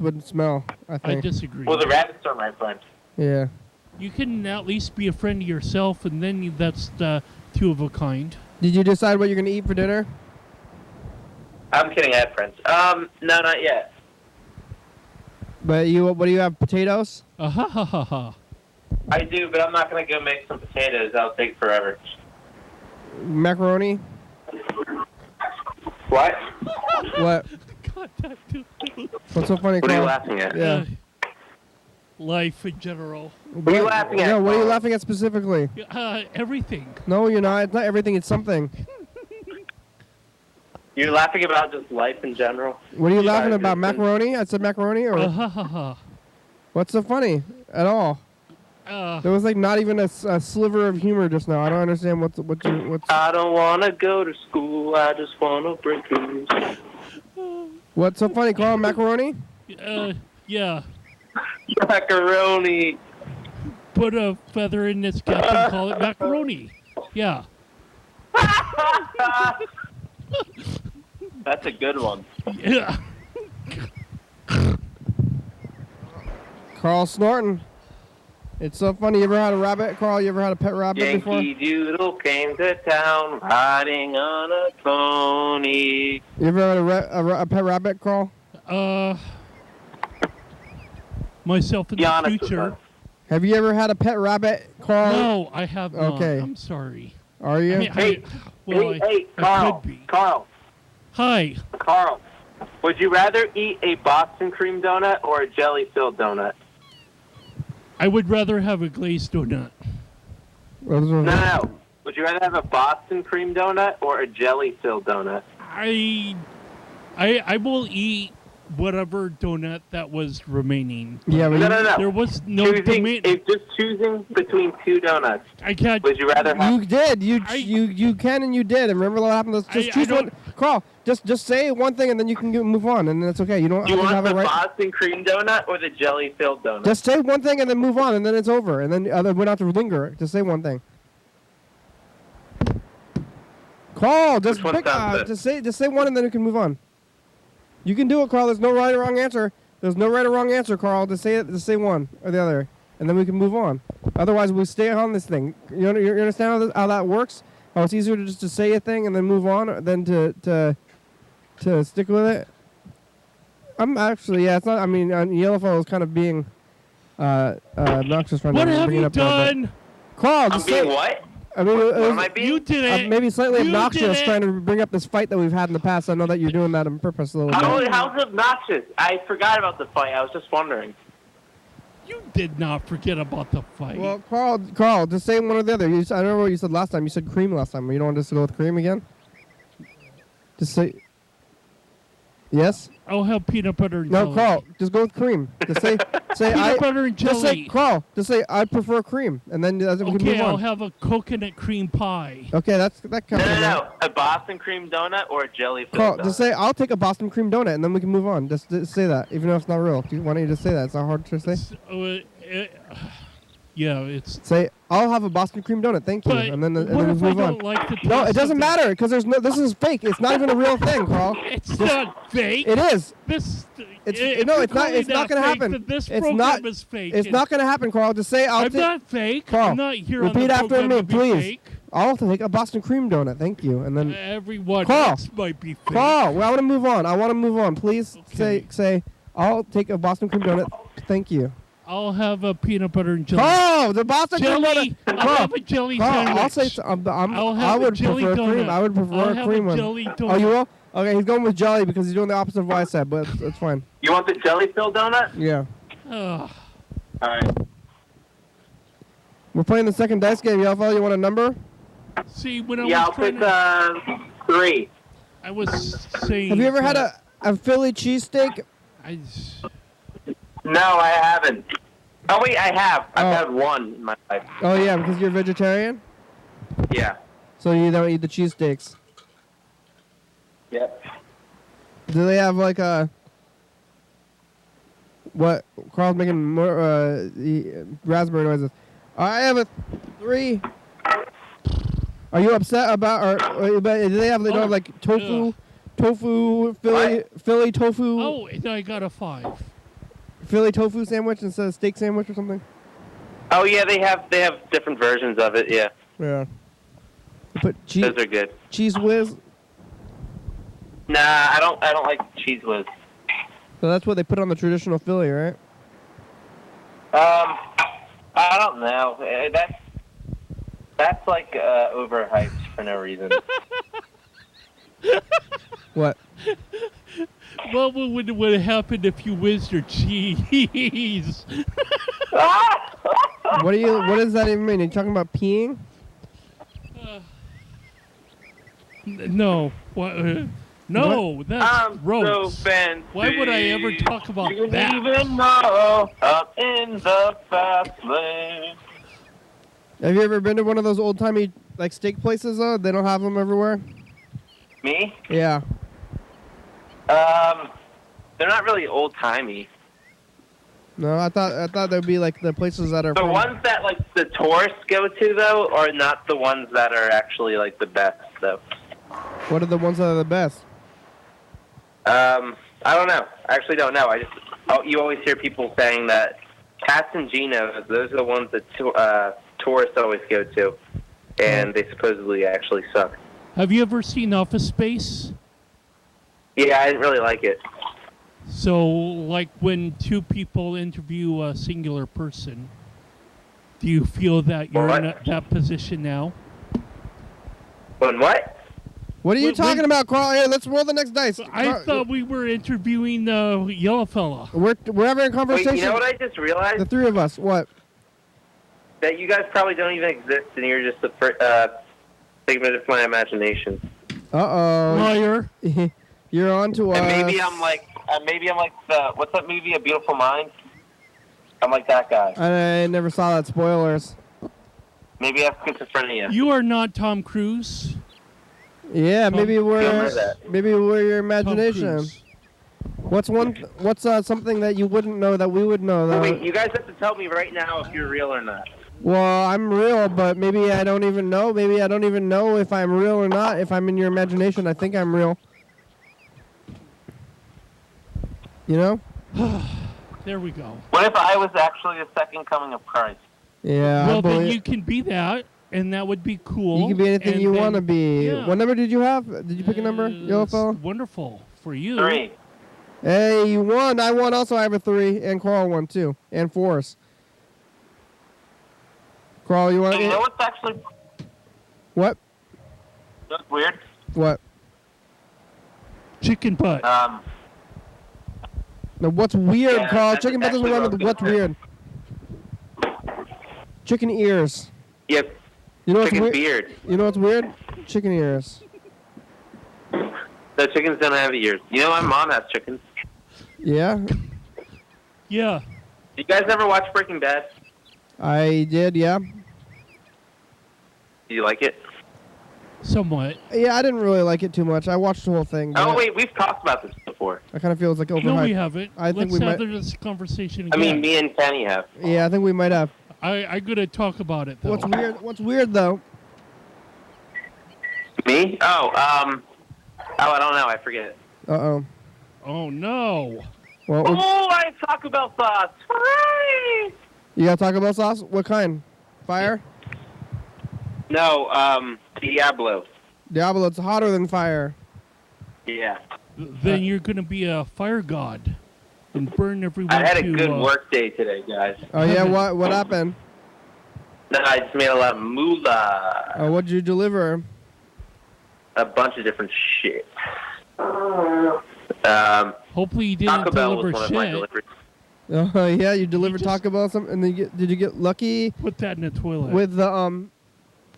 wouldn't smell, I I think. disagree. Well, the rabbits are my friends. Yeah. You can at least be a friend of yourself, and then that's two of a kind. Did you decide what you're going to eat for dinner? I'm kidding. I have friends. No, not yet. But what do you have, potatoes? Ha ha ha ha. I do, but I'm not going to go make some potatoes. That'll take forever. Macaroni? What? What? God, that dude. What's so funny, What are you Carl? laughing at? Yeah. Life in general. What are you laughing at? Yeah, what are you Carl? laughing at specifically? Everything. No, you're not. It's not everything. It's something. You're laughing about just life in general? What are you laughing Sorry, about? Thurston. Macaroni? I said macaroni? Or Ha ha ha. what's so funny at all? There was like not even a sliver of humor just now. I don't understand what's. I don't want to go to school. I just want to break loose. What's so funny, Carl? Macaroni? Yeah. Macaroni. Put a feather in its cap and call it macaroni. Yeah. That's a good one. Yeah. Carl snorting. It's so funny. You ever had a rabbit, Carl? You ever had a pet rabbit before? Yankee Doodle came to town riding on a pony. You ever had a pet rabbit, Carl? Myself in Be the honest with future. us. Have you ever had a pet rabbit, Carl? No, I have not. Okay. I'm sorry. Are you? I mean, Hey, well, hey, I Carl. could be. Carl. Hi. Carl. Would you rather eat a Boston cream donut or a jelly-filled donut? I would rather have a glazed donut. No. Would you rather have a Boston cream donut or a jelly-filled donut? I will eat whatever donut that was remaining. Yeah, but No. There was no demand. It's just choosing between two donuts. I can't. Would you rather have... you did. You can and you did. And remember what happened? Let's just choose one. Carl, just say one thing and then you can move on, and that's okay. You don't You have to want have it the right. Boston cream donut or the jelly-filled donut? Just say one thing and then move on, and then it's over, and then we don't have to linger. Just say one thing. Carl, just say one, and then you can move on. You can do it, Carl. There's no right or wrong answer. There's no right or wrong answer, Carl. Just say it. Just say one or the other, and then we can move on. Otherwise, we stay on this thing. You understand how that works? How it's easier to just to say a thing and then move on than to stick with it. I'm actually, yeah. It's not. I mean, Yellowfell is kind of being obnoxious right now. What have you done? Carl, I'm just being say. what? I mean, What am I being? You did it. maybe slightly You obnoxious, did it. trying to bring up this fight that we've had in the past. I know that you're doing that on purpose a little bit. How's it obnoxious? I forgot about the fight. I was just wondering. You did not forget about the fight. Well, Carl, just say one or the other. I don't remember what you said last time. You said cream last time. You don't want us to go with cream again? Just say... Yes? I'll have peanut butter and No, jelly. Carl, just go with cream. Just say Peanut butter and Just say, jelly. Carl, just say, I prefer cream. And then we can Okay, move I'll on. have a coconut cream pie. Okay, that counts. No. A Boston cream donut or a jelly-filled Carl, donut? just say, I'll take a Boston cream donut, and then we can move on. Just say that, even though it's not real. Why don't you just say that? It's not hard to say. Yeah, it's... Say, I'll have a Boston cream donut, thank you. But and then what we if I move on. don't like the taste No, it doesn't of matter, because this is fake. It's not even a real thing, Carl. It's not fake. It is. This... It's if no, you're it's not. calling It's not that going to fake, happen. then this It's program not. is fake. It's not going to happen, Carl. Just say I'll I'm not fake. Carl, I'm not here on repeat the after program me, to be please. fake. I'll take a Boston cream donut, thank you. And then Everyone Carl, else might be fake. Carl, well, I want to move on. I want to move on. Please Okay. say I'll take a Boston cream donut, thank you. I'll have a peanut butter and jelly. Carl, the Boston Jelly. cream donut. I'll have a jelly sandwich. I'll say I'll have I a would jelly prefer cream. donut. I would prefer I'll a have cream a one. jelly donut. Oh, you will? Okay, he's going with jelly because he's doing the opposite of what I said, but it's fine. You want the jelly-filled donut? Yeah. Ugh. All right. We're playing the second dice game. Y'all, you want a number? See, when I Yeah, was I'll trying pick to... 3. I was saying... Have you ever had that a Philly cheesesteak? No, I haven't. Oh, wait, I have. Oh. I've had one in my life. Oh, yeah, because you're vegetarian? Yeah. So you don't eat the cheesesteaks. Yep. Do they have like a... What? Carl's making more raspberry noises. I have a 3. Are you upset about... Or do they have like tofu? Ugh. Tofu, Philly tofu... Oh, and I got a 5. Philly tofu sandwich instead of steak sandwich or something? Oh, yeah, they have different versions of it, yeah. Yeah. Put cheese... Those are good. Cheese whiz? Nah, I don't like Cheese Whiz. So that's what they put on the traditional Philly, right? I don't know. That's like overhyped for no reason. What? What would happen if you whizzed your cheese? What does that even mean? Are you talking about peeing? No. What? No, that's gross. So fancy. Why would I ever talk about you that? You even know up in the fast lane. Have you ever been to one of those old-timey like steak places though? They don't have them everywhere? Me? Yeah. They're not really old-timey. No, I thought they'd be like the places that are The from... ones that like the tourists go to though are not the ones that are actually like the best though. What are the ones that are the best? I don't know. I actually don't know. You always hear people saying that Cats and Geno's, those are the ones that tourists always go to, and they supposedly actually suck. Have you ever seen Office Space? Yeah, I didn't really like it. So, like when two people interview a singular person, do you feel that you're in that position now? When what? What are you talking about, Carl? Here, let's roll the next dice. I thought we were interviewing the yellow fella. We're having a conversation. Wait, you know what I just realized? The three of us. What? That you guys probably don't even exist, and you're just figment of my imagination. Uh-oh. Liar. You're on to us. And maybe I'm like the what's that movie, A Beautiful Mind? I'm like that guy. I never saw that. Spoilers. Maybe I have schizophrenia. You are not Tom Cruise. Yeah, Tom- maybe we're your Tom imagination. Cruise. What's something that you wouldn't know that we would know? That Wait, you guys have to tell me right now if you're real or not. Well, I'm real, but maybe I don't even know. Maybe I don't even know if I'm real or not. If I'm in your imagination, I think I'm real. You know? There we go. What if I was actually the second coming of Christ? Yeah. Well, then you can be that, and that would be cool. You can be anything and you then- want to be. yeah. What number did you have? Did you pick a number, yellow It's fellow? wonderful for you. 3. Hey, you won. I won also. I have a 3, and Carl won too, and 4s. Carl, you want You know it? what's actually What? that's weird? What? Chicken butt. No, what's weird, Yeah, Carl? that's Chicken butt doesn't exactly rhyme what with I was what's gonna weird. Chicken ears. Yep. You know what's Chicken weird? beard. You know what's weird? Chicken ears. The chickens don't have ears. You know my mom has chickens. Yeah, Yeah. You guys ever watch Breaking Bad? I did. Yeah. Do you like it? Somewhat. Yeah, I didn't really like it too much. I watched the whole thing. Oh but wait, we've talked about this before. I kind of feel it's like overhyped. No, we haven't. I think Let's we have might- this conversation I again. mean, me and Kenny have. Yeah, I think we might have. I gotta talk about it though. What's weird? What's weird though? Me? Oh, I don't know. I forget. Uh-oh. Oh no. Well, Oh, I have Taco Bell sauce. Hooray! you got Taco Bell sauce? What kind? Fire? No, Diablo. Diablo, it's hotter than fire. Yeah. Then you're gonna be a fire god and burn everyone. I had a to, good work day today, guys. Oh yeah, what happened? No, I just made a lot of moolah. What'd you deliver? A bunch of different shit. Hopefully you didn't Taco Bell was deliver one of my shit. deliveries. Oh yeah, you delivered just- Taco Bell some, and then did you get lucky Put that in the toilet. with the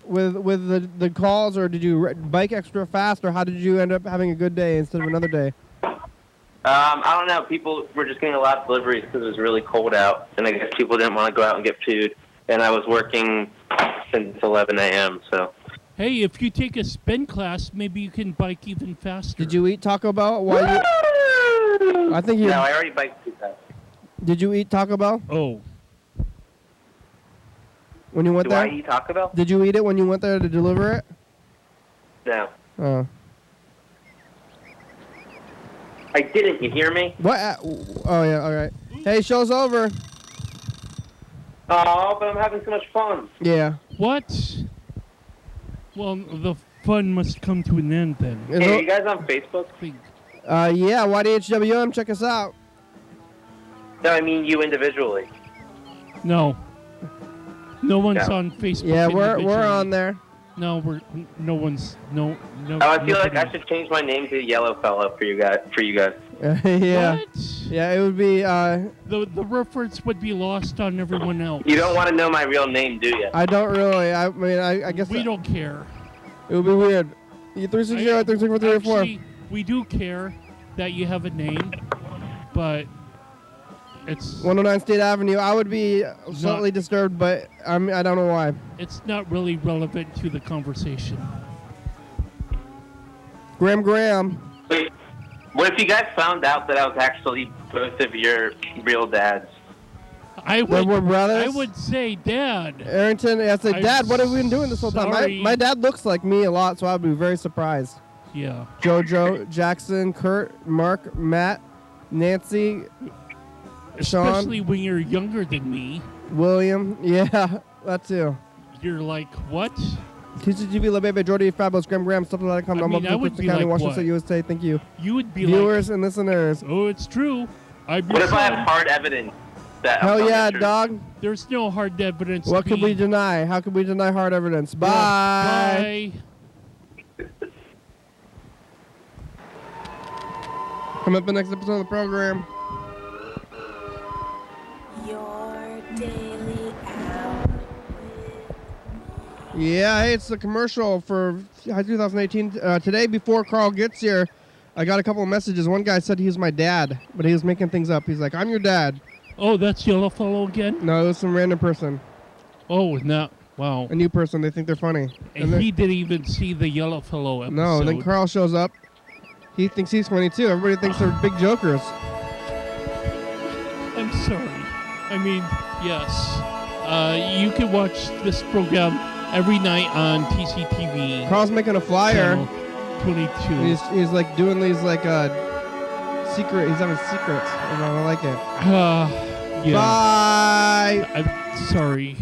with the calls, or did you bike extra fast, or how did you end up having a good day instead of another day? I don't know. People were just getting a lot of deliveries because it was really cold out, and I guess people didn't want to go out and get food. And I was working since 11 a.m. So. Hey, if you take a spin class, maybe you can bike even faster. Did you eat Taco Bell? While you, I think you. No, I already biked too fast. Did you eat Taco Bell Oh, when you went Do there? I eat Taco Bell? Did you eat it when you went there to deliver it? No. Oh. I didn't. You hear me? What? Oh yeah. All right. Hey, show's over. Oh, but I'm having so much fun. Yeah. what? Well, the fun must come to an end then. Hey, are you guys on Facebook? Yeah. YDHWM. Check us out. No, I mean you individually. No. No one's Yeah. on Facebook. Yeah, we're individually. on there. No, no one's no. Oh, I feel like nobody. I should change my name to Yellow Fellow for you guys. Yeah. What? Yeah. It would be. The reference would be lost on everyone else. You don't want to know my real name, do you? I don't really. I mean, I guess We don't care. it would be weird. You 360, 364, 384. Actually, we do care that you have a name, but it's 109 State Avenue. I would be slightly disturbed, but I don't know why. it's not really relevant to the conversation. Graham. Wait, what if you guys found out that I was actually both of your real dads? I would. we're brothers? I would say, Dad. Arrington, I said, I'm Dad, what have we been doing this whole time? sorry. My dad looks like me a lot, so I'd be very surprised. Yeah. Jojo, Jackson, Kurt, Mark, Matt, Nancy, Especially when you're younger than me, William. Yeah, that too. you're like, what? TCTV, La Bebe, Jordy, Fabulous, Graham, something like that. I mean, I would Thurston be County, like Washington, what? USA. Thank you. You would be Viewers and listeners. like, oh, it's true. I'm What your if I son. have hard evidence that I'm Hell telling yeah, the truth? dog. There's no hard evidence. What to could be- we deny? How could we deny hard evidence? Bye. Bye. Coming up in the next episode of the program. Your daily hour with Yeah, hey, it's the commercial for 2018. Today, before Carl gets here, I got a couple of messages. One guy said he was my dad, but he was making things up. He's like, I'm your dad. Oh, that's Yellow Fellow again? No, it was some random person. Oh, no. Wow. A new person. They think they're funny. And he didn't even see the Yellow Fellow episode. No, and then Carl shows up. He thinks he's funny, too. Everybody thinks they're big jokers. I'm sorry. I mean, yes. You can watch this program every night on TCTV. Carl's making a flyer. Channel 22. He's like doing these like secret. He's having secrets. I like it. Yeah. Bye. I'm sorry.